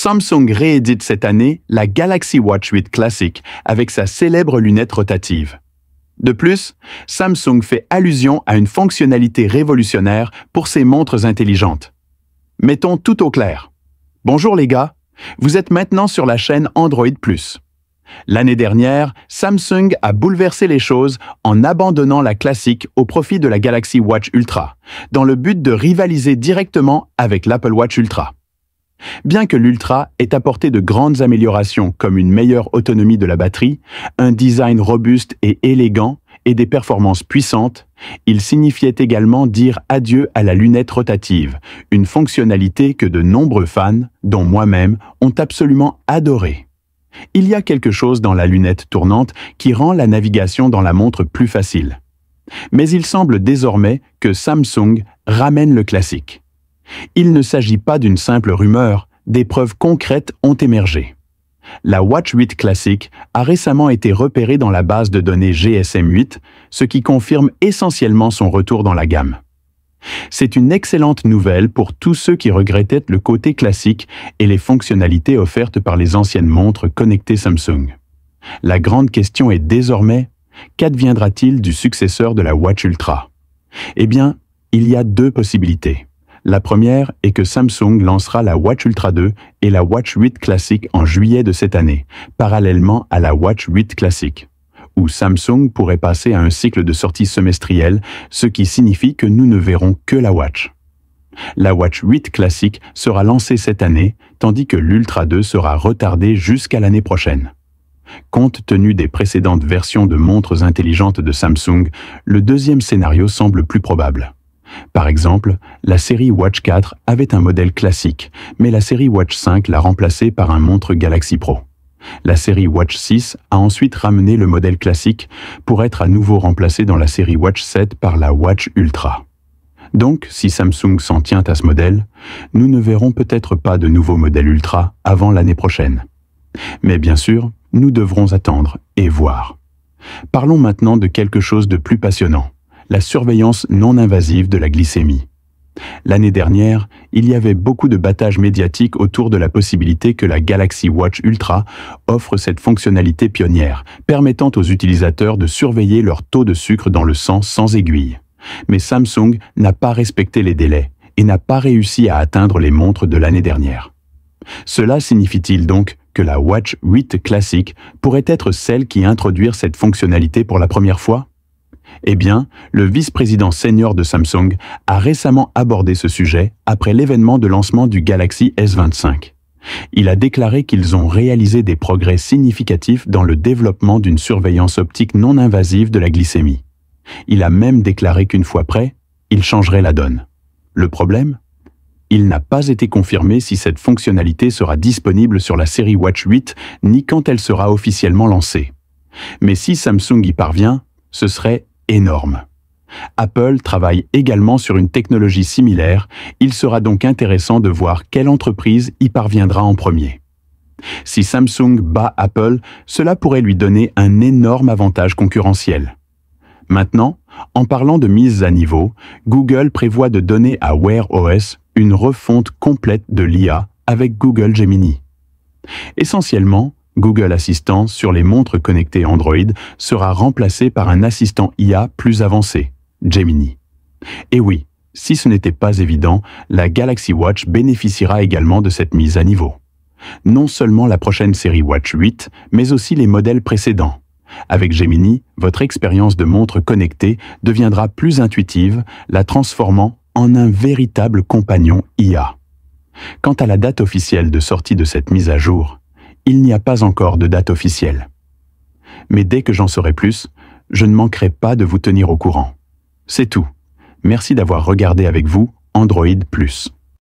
Samsung réédite cette année la Galaxy Watch 8 Classic avec sa célèbre lunette rotative. De plus, Samsung fait allusion à une fonctionnalité révolutionnaire pour ses montres intelligentes. Mettons tout au clair. Bonjour les gars, vous êtes maintenant sur la chaîne Android+. L'année dernière, Samsung a bouleversé les choses en abandonnant la classique au profit de la Galaxy Watch Ultra, dans le but de rivaliser directement avec l'Apple Watch Ultra. Bien que l'Ultra ait apporté de grandes améliorations comme une meilleure autonomie de la batterie, un design robuste et élégant et des performances puissantes, il signifiait également dire adieu à la lunette rotative, une fonctionnalité que de nombreux fans, dont moi-même, ont absolument adorée. Il y a quelque chose dans la lunette tournante qui rend la navigation dans la montre plus facile. Mais il semble désormais que Samsung ramène le classique. Il ne s'agit pas d'une simple rumeur, des preuves concrètes ont émergé. La Watch 8 Classic a récemment été repérée dans la base de données GSM 8, ce qui confirme essentiellement son retour dans la gamme. C'est une excellente nouvelle pour tous ceux qui regrettaient le côté classique et les fonctionnalités offertes par les anciennes montres connectées Samsung. La grande question est désormais, qu'adviendra-t-il du successeur de la Watch Ultra? Eh bien, il y a deux possibilités. La première est que Samsung lancera la Watch Ultra 2 et la Watch 8 Classic en juillet de cette année, parallèlement à la Watch 8 Classic, où Samsung pourrait passer à un cycle de sortie semestriel, ce qui signifie que nous ne verrons que la Watch. La Watch 8 Classic sera lancée cette année, tandis que l'Ultra 2 sera retardée jusqu'à l'année prochaine. Compte tenu des précédentes versions de montres intelligentes de Samsung, le deuxième scénario semble plus probable. Par exemple, la série Watch 4 avait un modèle classique, mais la série Watch 5 l'a remplacé par un montre Galaxy Pro. La série Watch 6 a ensuite ramené le modèle classique pour être à nouveau remplacé dans la série Watch 7 par la Watch Ultra. Donc, si Samsung s'en tient à ce modèle, nous ne verrons peut-être pas de nouveau modèle Ultra avant l'année prochaine. Mais bien sûr, nous devrons attendre et voir. Parlons maintenant de quelque chose de plus passionnant. La surveillance non invasive de la glycémie. L'année dernière, il y avait beaucoup de battage médiatique autour de la possibilité que la Galaxy Watch Ultra offre cette fonctionnalité pionnière, permettant aux utilisateurs de surveiller leur taux de sucre dans le sang sans aiguille. Mais Samsung n'a pas respecté les délais et n'a pas réussi à atteindre les montres de l'année dernière. Cela signifie-t-il donc que la Watch 8 Classic pourrait être celle qui introduire cette fonctionnalité pour la première fois? Eh bien, le vice-président senior de Samsung a récemment abordé ce sujet après l'événement de lancement du Galaxy S25. Il a déclaré qu'ils ont réalisé des progrès significatifs dans le développement d'une surveillance optique non invasive de la glycémie. Il a même déclaré qu'une fois prêt, il changerait la donne. Le problème? Il n'a pas été confirmé si cette fonctionnalité sera disponible sur la série Watch 8 ni quand elle sera officiellement lancée. Mais si Samsung y parvient, ce serait énorme. Apple travaille également sur une technologie similaire, il sera donc intéressant de voir quelle entreprise y parviendra en premier. Si Samsung bat Apple, cela pourrait lui donner un énorme avantage concurrentiel. Maintenant, en parlant de mise à niveau, Google prévoit de donner à Wear OS une refonte complète de l'IA avec Google Gemini. Essentiellement, Google Assistant sur les montres connectées Android sera remplacé par un assistant IA plus avancé, Gemini. Et oui, si ce n'était pas évident, la Galaxy Watch bénéficiera également de cette mise à niveau. Non seulement la prochaine série Watch 8, mais aussi les modèles précédents. Avec Gemini, votre expérience de montre connectée deviendra plus intuitive, la transformant en un véritable compagnon IA. Quant à la date officielle de sortie de cette mise à jour, il n'y a pas encore de date officielle. Mais dès que j'en saurai plus, je ne manquerai pas de vous tenir au courant. C'est tout. Merci d'avoir regardé avec vous Android+.